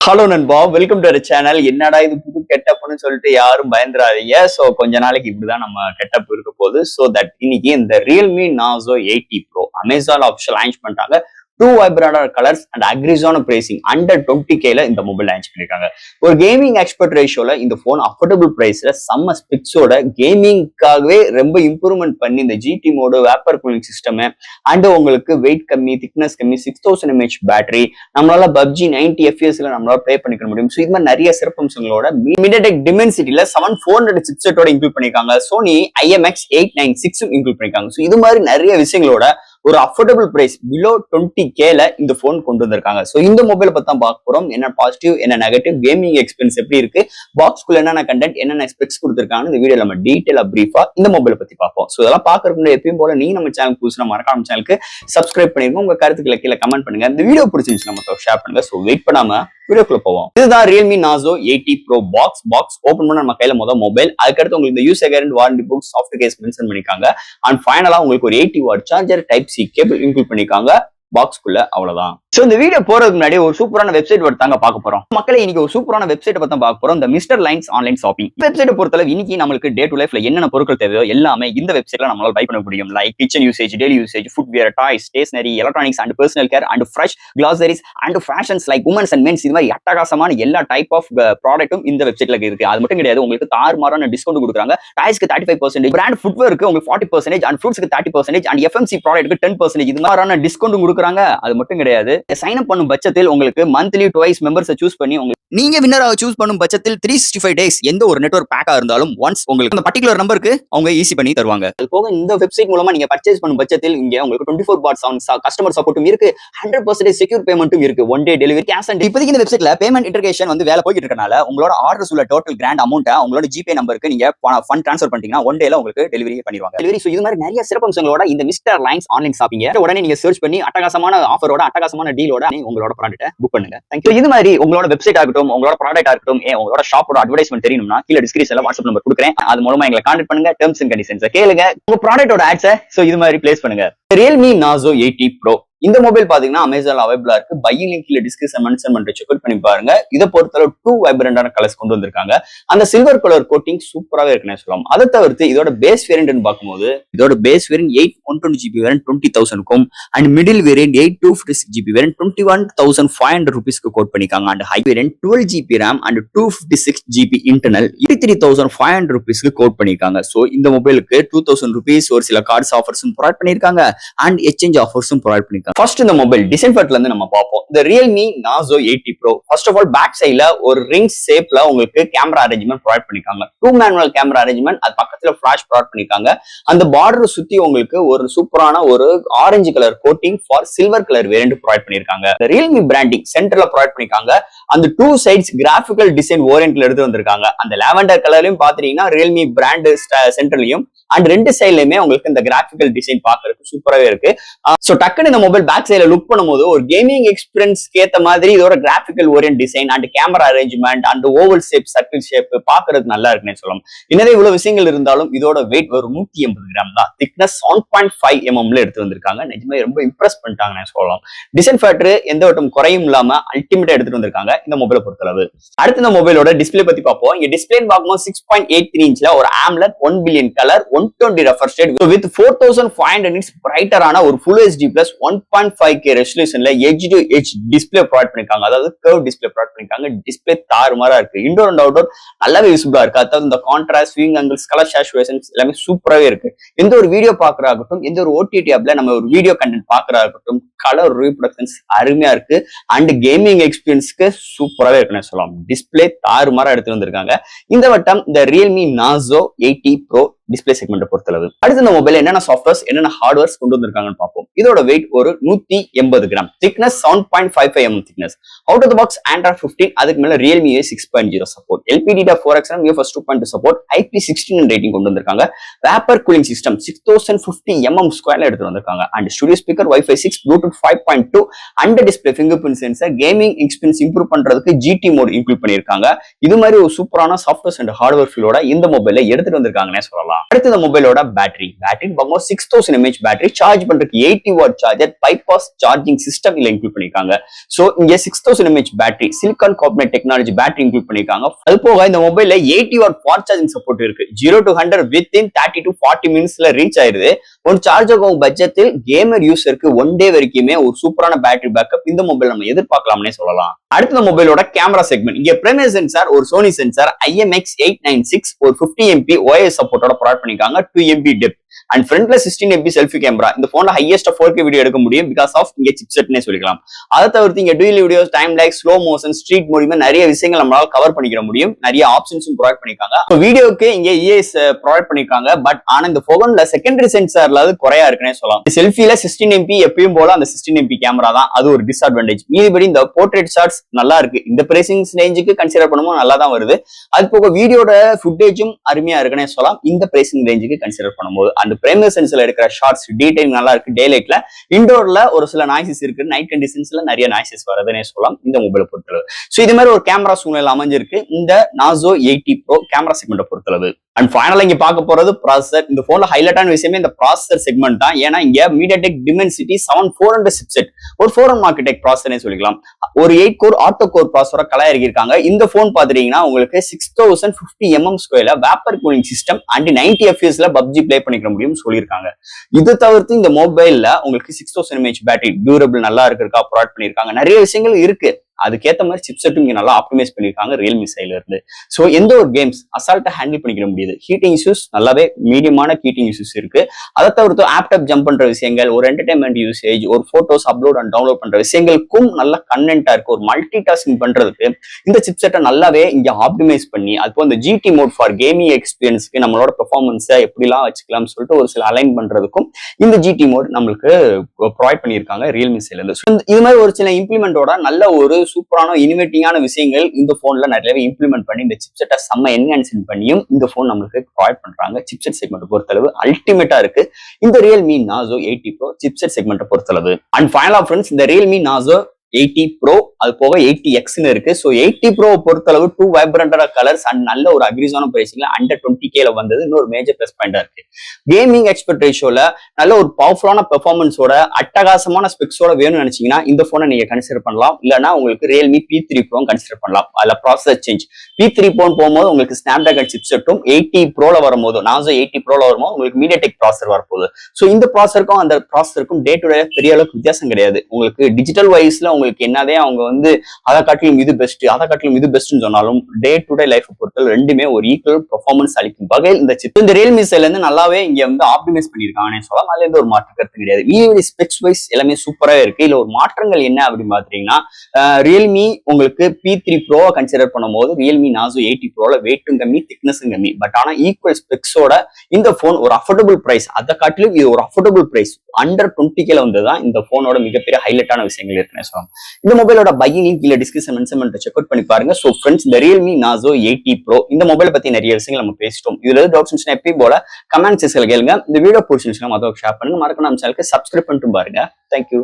Hello நண்பா, welcome to our channel. என்னடா இது புது கெட்டப்னு சொல்லிட்டு யாரும் பயந்துராதீங்க. சோ கொஞ்ச நாளைக்கு இப்படிதான் நம்ம கெட்டப் இருக்க போகுது. சோ தட் இன்னைக்கு இந்த Realme Narzo 80 pro Amazon official launch பண்ணிட்டாங்க. டூ வைப்ரண்டான கலர்ஸ் அண்ட் அக்ரிஸான பிரைசிங் அண்டர் 20K இந்த மொபைல் லான்ச் பண்ணிருக்காங்க. ஒரு கேமிங் எக்ஸ்பர்ட் ரேஷியோல இந்த போன் அஃபோர்டபுள் பிரைஸ்ல செம்ம ஸ்பெக்ஸோட கேமிங்காகவே ரொம்ப இம்ப்ரூவ்மெண்ட் பண்ணி இந்த GT mode, vapour cooling system and உங்களுக்கு வெயிட் கம்மி, திக்னஸ் கம்மி, 6000 mAh பேட்டரி, நம்மளால பப்ஜி 90 FPS நம்மளால ப்ளே பண்ணிக்க முடியும். ஸோ இது மாதிரி நிறைய சிறப்பம்சங்களோட MediaTek Dimensity 7400 சிப்செட்டோட இன்க்ளூட் பண்ணிருக்காங்க. சோனி IMX 896 இன்க்ளூட் பண்ணிருக்காங்க. ஸோ இது மாதிரி நிறைய விஷயங்களோட ஒரு அஃபோர்டபுள் பிரைஸ் பிலோ 20K இந்த போன் கொண்டு வந்திருக்காங்க. சோ இந்த மொபைலை பத்தி தான் பார்க்க போறோம். என்ன பாசிட்டிவ், என்ன நெகட்டிவ், கேமிங் எக்ஸ்பீரியன்ஸ் எப்படி இருக்கு, பாக்ஸ்குள்ள என்னென்ன கண்டென்ட், என்னென்ன ஸ்பெக்ஸ் கொடுத்திருக்காங்க, இந்த வீடியோ நம்ம டீடைலா பிரீஃபா இந்த மொபைலை பத்தி பார்ப்போம். சோ இதெல்லாம் பாக்குறதுக்கு முன்னாடி எப்பயும் போல நீங்க நம்ம சேனல் புதுசுனா மறக்காம சேனலுக்கு சப்ஸ்கிரைப் பண்ணிருங்க. உங்க கருத்துக்களை கீழே கமெண்ட் பண்ணுங்க. இந்த வீடியோ பிடிச்சிருந்துச்சு நம்ம ஷேர் பண்ணுங்க. சோ வெயிட் பண்ணாம வீடியோக்குள்ள போவோம். இதுதான் Realme Narzo 80 pro box open பண்ண நம்ம கையில மொபைல். அதுக்கடுத்து உங்களுக்கு இந்த யூசர் கேரண்ட், warranty book, soft case mention பண்ணிருக்காங்க. அண்ட் ஃபைனலா உங்களுக்கு ஒரு 80 watt charger, type C cable include பண்ணிருக்காங்க. பாக்ஸ்குள்ள அவ்வளவுதான். சோ இந்த வீடியோ போறதுக்கு முன்னாடி ஒரு சூப்பரான வெப்சைட் தாங்க பார்க்க போறோம். மக்களே இன்னைக்கு ஒரு சூப்பரான வெப்சைட் பத்தி பார்க்க போறோம். இந்த mister lines online shopping website பொறுத்தளவு இன்னைக்கு நமக்கு டே டு லைஃப்ல என்னென்ன பொருட்கள் தேவையோ எல்லாமே இந்த வெப்சைட்ல நம்மளால பை பண்ண முடியும். Like kitchen usage, daily usage, footwear, toys, stationery, electronics and personal care and fresh groceries and fashions like women's and men's, இது மாதிரி அட்டகாசமான எல்லா டைப் ஆஃப் ப்ராடக்ட்டும் இந்த வெப்சைட்ல இருக்கு. அது மட்டும் கிடையாது, உங்களுக்கு தாறுமாறான டிஸ்கவுண்ட் கொடுக்குறாங்க. டாய்ஸ்க்கு 35%, பிராண்ட் ஃபுட்வேருக்கு உங்களுக்கு 40% அண்ட் ஃப்ரூட்ஸ்க்கு 30% அண்ட் FMC ப்ராடக்ட்க்கு 10%, இது மாதிரியான டிஸ்கவுண்ட் கொடுக்குறாங்க. அது மட்டும் கிடையாது, சைன் அப் பண்ணும் பட்சத்தில் உங்களுக்கு மந்த்லி டுவைஸ் மெம்பர்ஸை சூஸ் பண்ணி நீங்க வின்னராக சூஸ் பண்ணும் பட்சத்தில் 365 டேஸ் எந்த ஒரு நெட்வொர்க் பேக்கா இருந்தாலும் ஒன்ஸ் உங்களுக்கு அந்த பர்டிகுலர் நம்பருக்கு அவங்க ஈஸி பண்ணி தருவாங்க. அது போக இந்த வெப்சைட் மூலமா நீங்க பர்ச்சேஸ் பண்ணும் பட்சத்தில் இங்க உங்களுக்கு 24/7 கஸ்டமர் சப்போர்ட்டும் இருக்கு, 100% செக்யூர் பேமெண்ட்டும் இருக்கு, one day delivery, cash and இப்போதைக்கு இந்த வெப்சைட்ல பேமெண்ட் இன்டகிரேஷன் வேலை போயிட்டு இருக்கனால உங்களோட ஆர்டர்ஸ் உள்ள டோட்டல் கிராண்ட் அமௌண்ட்டை உங்களோட ஜிபே நம்பருக்கு நீங்க ஃபண்ட் ட்ரான்ஸ்ஃபர் பண்ணிட்டீங்கன்னா ஒன் டேல உங்களுக்கு டெலிவரி பண்ணிடுவாங்க. டெலிவரி இது மாதிரி நிறைய சிறப்பம்சங்களோட இந்த மிஸ்டர் லைன்ஸ் ஆன்லைன் ஷாப்பிங் உடனே நீங்க சர்ச் பண்ணி அட்டகாசமான ஆஃபரோட, அட்டகாசமான டீலோட உங்களோட ப்ராடக்ட்டை புக் பண்ணுங்க. தேங்க்யூ. இது மாதிரி உங்களோட வெப்சைட் ஆகட்டும், உங்களோட ப்ராடக்ட் ஆகட்டும், உங்களோட ஷாப்போட அட்வர்டைஸ்மென்ட் தெரியணும்னா கீழ டிஸ்கிரிப்ஷன்ல வாட்ஸ்அப் நம்பர் கொடுக்குறேன். அது மூலமா எங்களை கான்டாக்ட் பண்ணுங்க. டெர்ம்ஸ் அண்ட் கண்டிஷன்ஸ் கேளுங்க. உங்க ப்ராடக்ட்டோட ஆட்ஸை இது மாதிரி பிளேஸ் பண்ணுங்க. ரியல்மி நார்சோ 80 ப்ரோ இந்த மொபைல் பாத்தீங்கன்னா அமேசான்ல அவைலபிளா இருக்கு. பையிங் லிங்க் கீழ டிஸ்கிரிப்ஷன் மென்ஷன் பண்ற செக் அவுட் பண்ணி பாருங்க. இதை பொறுத்தளவு 2 வைப்ரண்டான கலர்ஸ் கொண்டு வந்திருக்காங்க. அந்த சில்வர் கலர் கோட்டிங் சூப்பராவே இருக்குன்னு சொல்லலாம். அதை தவிர்த்து இதோட பேஸ் வேரியன்ட் பார்க்கும்போது இதோட பேஸ் வேரியன்ட் 8/120GB வேரியன்ட் 20,000க்கும் and middle variant 8/256GB variant 21,500 ரூபீஸ்க்கு கோட் பண்ணிருக்காங்க. And high variant 12GB RAM and 256GB internal 83,500 ரூபீஸ்க்கு கோட் பண்ணிருக்காங்க. சோ இந்த மொபைலுக்கு 2,000 ரூபீஸ் ஒரு சில கார்ட்ஸ் ஆஃபர்ஸும் ப்ரொவைட் பண்ணிருக்காங்க அண்ட் எக்ஸ்சேஞ்ச் ஆஃபர்ஸும் ப்ரொவைட் பண்ணிருக்காங்க. ஃபர்ஸ்ட் இந்த மொபைல் டிசைன் பார்ட்ல இருந்து நம்ம பார்ப்போம். இந்த Realme Narzo 80 pro first of all back சைட்ல ஒரு ரிங் ஷேப்ல உங்களுக்கு கேமரா அரேஞ்ச்மெண்ட் ப்ரொவைட் பண்ணிருக்காங்க. 2 மேனுவல் கேமரா அரேஞ்ச்மெண்ட், அது பக்கத்துல ஃபிளாஷ் ப்ரொவைட் பண்ணிருக்காங்க. அந்த பார்டர் சுத்தி உங்களுக்கு ஒரு சூப்பரான ஒரு orange colour coating for silver colour variant provide பண்ணிருக்காங்க. இந்த ரியல்மி பிராண்டிங் சென்டர்ல ப்ரொவைட் பண்ணிருக்காங்க. அந்த 2 சைட்ஸ் கிராபிக்கல் டிசைன் ஓரியன்ட்ல எடுத்து வந்திருக்காங்க. அந்த லாவெண்டர் கலர்லயும் பாத்தீங்கன்னா ரியல்மி பிராண்ட் சென்டர்லயும் அண்ட் ரெண்டு சைட்லயுமே உங்களுக்கு இந்த கிராபிக்கல் டிசைன் பாக்குறதுக்கு சூப்பராகவே இருக்கு. சோ டக்குன்னு இந்த மொபைல் பேக் சைட்ல லுக் பண்ணும்போது ஒரு கேமிங் எக்ஸ்பீரியன்ஸ்க்கு ஏத்த மாதிரி இதோட graphical orient design and camera arrangement and oval shape, circle shape பாக்குறதுக்கு நல்லா இருக்குன்னு சொல்லலாம். இன்னதே இவ்வளவு விஷயங்கள் இருந்தாலும் இதோட வெயிட் ஒரு 180 கிராம் தான். திக்னஸ் 7.5 mm எடுத்து வந்திருக்காங்க. நிஜமே ரொம்ப இம்ப்ரெஸ் பண்ணிட்டாங்கன்னு சொல்லலாம். டிசைன் ஃபேக்டர் எந்த வட்டம் குறையும் இல்லாம அல்டிமேட்டா எடுத்துட்டு வந்திருக்காங்க இந்த மொபைலை பொறுத்தளவு. அடுத்து இந்த மொபைலோட டிஸ்பிளே பத்தி பார்ப்போம். இங்க டிஸ்பிளே பார்க்கும்போது 6.83 இன்ச்ல ஒரு AMOLED 1 billion colour 120 refresh rate with 4500 nits brighter ஆன ஒரு Full HD plus 1.5K ரெசல்யூஷன்ல edge to edge display provide பண்ணிருக்காங்க. அதாவது கர்வ் டிஸ்பிளே ப்ரொவைட் பண்ணிருக்காங்க. டிஸ்பிளே தாறுமாறா இருக்கு. இன்டோர் அண்ட் அவுட்டோர் நல்லாவே விசிபிளா இருக்கு. அதாவது இந்த contrast, viewing angles, colour saturations எல்லாமே சூப்பராகவே இருக்கு. எந்த ஒரு வீடியோ பாக்குறாகட்டும், எந்த ஒரு OTT ஆப்ல நம்ம ஒரு வீடியோ கண்டென்ட் பாக்குறாகட்டும், கலர் ரீப்ரொடக்ஷன்ஸ் அருமையா இருக்கு. அண்ட் கேமிங் எக்ஸ்பீரியன்ஸ்க்கு சூப்பராகவே இருக்குன்னு சொல்லலாம். டிஸ்பிளே தாறுமாறா எடுத்து வந்திருக்காங்க இந்த வட்டம் இந்த Realme Narzo 80 bro display segment பொறுத்தளவு. அடுத்து இந்த மொபைல் என்னென்ன சாஃப்ட்வேர்ஸ், என்னென்ன ஹார்ட்வேர்ஸ் கொண்டு வந்திருக்காங்கன்னு பார்ப்போம். இதோட வெயிட் ஒரு 180 gram, thickness 7.55 mm thickness. Out of the box Android 15, அதுக்கு மேல Realme 6.0 support, LPDDR4X UFS 2.2 support, IP69 rating கொண்டு வந்திருக்காங்க. வேப்பர் கூலிங் சிஸ்டம் 6050 mm ஸ்கொயர்ல எடுத்து வந்திருக்காங்க. And studio speaker Wi-Fi 6, Bluetooth 5.2 and display fingerprint sensor. Gaming experience improve பண்றதுக்கு GT mode include பண்ணிருக்காங்க. இது மாதிரி ஒரு சூப்பரான சாஃப்ட்வேர்ஸ் அண்ட் ஹார்ட்வேர் ஃபீலோட இந்த மொபைலை எடுத்துட்டு வந்திருக்காங்கன்னே சொல்லலாம். சொல்லலாம். அடுத்த இந்த மொபைலோட பேட்டரி பார்க்கும்போது 6000 mAh பேட்டரி, சார்ஜ் பண்றதுக்கு 80 watt charger, bypass charging system இல்ல இன்க்ளூட் பண்ணிருக்காங்க. சோ இங்க 6000 mAh battery, silicon carbonate technology battery include பண்ணிருக்காங்க. அது போக இந்த மொபைல்ல 80 வாட் ஃபாஸ்ட் சார்ஜிங் சப்போர்ட் இருக்கு. 0 to 100 within 30 to 40 மினிட்ஸ்ல ரீச் ஆயிருது. ஒரு சார்ஜ் ஆகும் பட்ஜெட்டில் கேமர் யூசருக்கு ஒன் டே வரைக்குமே ஒரு சூப்பரான பேட்டரி பேக்கப் இந்த மொபைல் நம்ம எதிர்பார்க்கலாம்னே சொல்லலாம். அடுத்த மொபைலோட கேமரா செக்மெண்ட், இங்க பிரைமரி சென்சார் ஒரு சோனி சென்சார் IMX896 ஒரு 50 MP OIS சப்போர்ட்டோட ப்ரொவைட் பண்ணிருக்காங்க. 2 MP டெப்த் அண்ட் ஃப்ரண்ட்ல 16 MP செல்ஃபி கேமரா. இந்த போன்ல ஹையஸ்ட் 4K வீடியோ எடுக்க முடியும் பிகாஸ் ஆஃப் இங்க சிப்செட்னே சொல்லிக்கலாம். அதை தவிர்த்து இங்க dual videos, time like, slow motion, street மூலியமா நிறைய விஷயங்கள் நம்மளால கவர் பண்ணிக்க முடியும். நிறைய ஆப்ஷன்ஸும் ப்ரொவைட் பண்ணிருக்காங்க. வீடியோக்கு இங்க ES ப்ரொவைட் பண்ணிருக்காங்க. பட் ஆனா இந்த போன்ல செகண்டரி சென்சார்ல அது குறையா இருக்குன்னே சொல்லலாம். செல்ஃபில 16 MP எப்பயும் போல அந்த 16 MP கேமரா தான், அது ஒரு டிஸ்அட்வான்டேஜ். மீதிபடி இந்த போர்ட்ரேட் ஷாட்ஸ் நல்லா இருக்கு. இந்த பிரைசிங் ரேஞ்சுக்கு கன்சிடர் பண்ணும்போது நல்லா தான் வருது. அது போக வீடியோட ஃபுட்டேஜும் அருமையா இருக்குன்னே சொல்லலாம் இந்த பிரைசிங் ரேஞ்சுக்கு கன்சிடர் பண்ணும்போது. அந்த பிரைமரி சென்ஸ்ல எடுக்கிற ஷார்ட்ஸ் டீடைல் நல்லா இருக்கு. டே லைட்ல, இண்டோர்ல ஒரு சில நாய்ஸஸ் இருக்கு. நைட் கண்டிஷன்ஸ்ல நிறைய நாய்ஸஸ் வருதுன்னே சொல்லலாம் இந்த மொபைலை பொறுத்தளவு. சோ இது மாதிரி ஒரு கேமரா சூழ்நிலை அமைஞ்சிருக்கு இந்த Narzo 80 Pro கேமரா செக்மெண்ட்டை பொறுத்தளவு. அண்ட் ஃபைனலா இங்க பார்க்க போறது ப்ராசஸர். இந்த போன்ல ஹைலைட்டான விஷயமே இந்த ப்ராசஸர் செக்மெண்ட் தான். ஏன்னா இங்க MediaTek Dimensity 7400 சிப்செட், ஒரு 4M ஆர்க்கிடெக்ட் ப்ராசஸர்னே சொல்லிக்கலாம். ஒரு 8 கோர் ஆட்டோ கோர் ப்ராசஸரை கலாயிறக்கி இருக்காங்க. இந்த போன் பாத்தீங்கன்னா உங்களுக்கு 6050 mm2 vapour cooling system and 90 FPS PUBG play பண்ணிக்க முடியும் சொல்லியிருக்காங்க. இது தவிர்த்து இந்த மொபைல்ல உங்களுக்கு 6000 mAh பேட்டரி டியூரபிள் நல்லா இருக்கா ப்ரொவைட் பண்ணிருக்காங்க. நிறைய விஷயங்கள் இருக்கு. அதுக்கேற்ற மாதிரி சிப்செட்டும் இங்க நல்லா ஆப்டிமைஸ் பண்ணிருக்காங்க ரியல்மி சைட்ல இருந்து. சோ எந்த ஒரு கேம்ஸ் அசால்ட்டா ஹேண்டில் பண்ணிக்க முடியுது. ஹீட்டிங் இஷ்யூஸ் நல்லாவே மீடியமான ஹீட்டிங் இஷ்யூஸ் இருக்கு. அதை தவிர்த்து ஆப்டாப் ஜம்ப் பண்ற விஷயங்கள், ஒரு என்டர்டைன்மெண்ட் யூசேஜ், ஒரு போட்டோஸ் அப்லோட் அண்ட் டவுன்லோட் பண்ற விஷயங்களுக்கும் நல்ல கண்டென்ட்டா இருக்கு. ஒரு மல்டி டாஸ்கிங் பண்றதுக்கு இந்த சிப்செட்டை நல்லாவே இங்க ஆப்டிமைஸ் பண்ணி, அதுபோல் இந்த GT மோட் ஃபார் கேமிங் எக்ஸ்பீரியன்ஸ்க்கு நம்மளோட பெர்ஃபார்மன்ஸை எப்படிலாம் வச்சுக்கலாம்னு சொல்லிட்டு ஒரு சில அலைன் பண்றதுக்கும் இந்த GT மோட் நம்மளுக்கு ப்ரொவைட் பண்ணியிருக்காங்க ரியல்மி சைட்ல இருந்து. இது மாதிரி ஒரு சில இம்ப்ளிமெண்டோட நல்ல ஒரு சூப்பரான இனோவேட்டிவான விஷயங்கள் இந்த போன்ல நிறையவே இம்ப்ளிமெண்ட் பண்ணி இந்த சிப்செட்டை செம்ம என்ஹான்ஸ்மென்ட் பண்ணியும் இந்த போன் நம்மளுக்கு ப்ரொவைட் பண்றாங்க. சிப்செட் செக்மெண்ட் பொறுத்தளவு அல்டிமேட்டா இருக்கு இந்த Realme Narzo 80 Pro chipset segment பொறுத்தளவு. அண்ட் ஃபைனலா ஃப்ரெண்ட்ஸ், இந்த ரியல்மி Narzo 80 Pro அது போக 80X இருக்கு. சோ 80 Pro பொறுத்தளவு 2 வைப்ரண்டான கலர்ஸ் அண்ட் நல்ல ஒரு அக்ரிஸான பிரைசிங்ல அண்டர் 20K வந்தது இன்னொரு மேஜர் பிளஸ் பாயிண்டா இருக்கு. கேமிங் எக்ஸ்பர்ட் ரேஷியோல நல்ல ஒரு பவர்ஃபுல்லான பெர்ஃபார்மன்ஸோட அட்டகாசமான ஸ்பெக்ஸோட வேணும்னு நினைச்சீங்கன்னா இந்த போனை நீங்க கன்சிடர் பண்ணலாம். இல்லைன்னா உங்களுக்கு ரியல்மி P3 Pro கன்சிடர் பண்ணலாம். அதுல ப்ராசஸர் சேஞ்ச் P3 Pro போகும்போது உங்களுக்கு ஸ்னாப்டிராகன் சிப்செட்டும், 80 Proல வரும்போது Narzo 80 Proல வரும்போது உங்களுக்கு MediaTek ப்ராசஸர் வரப்போகுது. சோ இந்த ப்ராசஸருக்கும் அந்த ப்ராசஸருக்கும் டே டு டே பெரிய அளவுக்கு வித்தியாசம் கிடையாது. உங்களுக்கு டிஜிட்டல் வைஸ்ல உங்களுக்கு என்னதே அவங்க அதை காட்டிலும் இது பெஸ்ட், அதை காட்டிலும் இது பெஸ்ட்னு சொன்னாலும் டே டு டே லைஃப் பொறுத்தவரை ரெண்டுமே ஒரு ஈக்குவல் பெர்ஃபார்மன்ஸ் அளிக்கும் வகையில் இந்த சிப் இந்த ரியல்மி சைட்ல இருந்து நல்லாவே இங்க ஆப்டிமைஸ் பண்ணிருக்காங்கன்னு சொல்லலாம். அதுல இருந்து ஒரு மாற்று கருத்து கிடையாது. வீடியோ ஸ்பெக்ஸ் வைஸ் எல்லாமே சூப்பரா இருக்கு. இல்ல ஒரு மாற்றங்கள் என்ன அப்படின்னு பாத்தீங்கன்னா, ரியல்மி உங்களுக்கு P3 Pro கன்சிடர் பண்ணும்போது ரியல்மி Narzo 80 Proல வெயிட்டும் கம்மி, திக்னஸும் கம்மி. பட் ஆனா ஈக்குவல் ஸ்பெக்ஸோட இந்த போன் ஒரு அஃபோர்டபுள் பிரைஸ், அதை காட்டிலும் இது ஒரு அஃபோர்டபுள் பிரைஸ் அண்டர் 20K வந்துதான் இந்த போனோட மிகப்பெரிய ஹைலைட்டான விஷயங்கள் இருக்குன்னு சொல்லலாம். இந்த மொபைலோட பையிங் லிங்க் கீழ டிஸ்கிரிப்ஷன் மென்ஷன் பண்ணிட்டு செக் அவுட் பண்ணி பாருங்க. சோ ஃப்ரெண்ட்ஸ், இந்த ரியல்மி Narzo 80 Pro இந்த மொபைலை பத்தி நிறைய விஷயங்கள் நம்ம பேசிட்டோம். இதுல டவுட்ஸ் இருந்துச்சுன்னா எப்பயும் போல கமெண்ட் செக்ஷன்ல கேளுங்க. இந்த வீடியோ பிடிச்சிருந்துச்சுன்னா மத்தவங்க ஷேர் பண்ணுங்க. மறக்காம நம்ம சேனலுக்கு சப்ஸ்கிரைப் பண்ணிட்டு பாருங்க. தேங்க்யூ.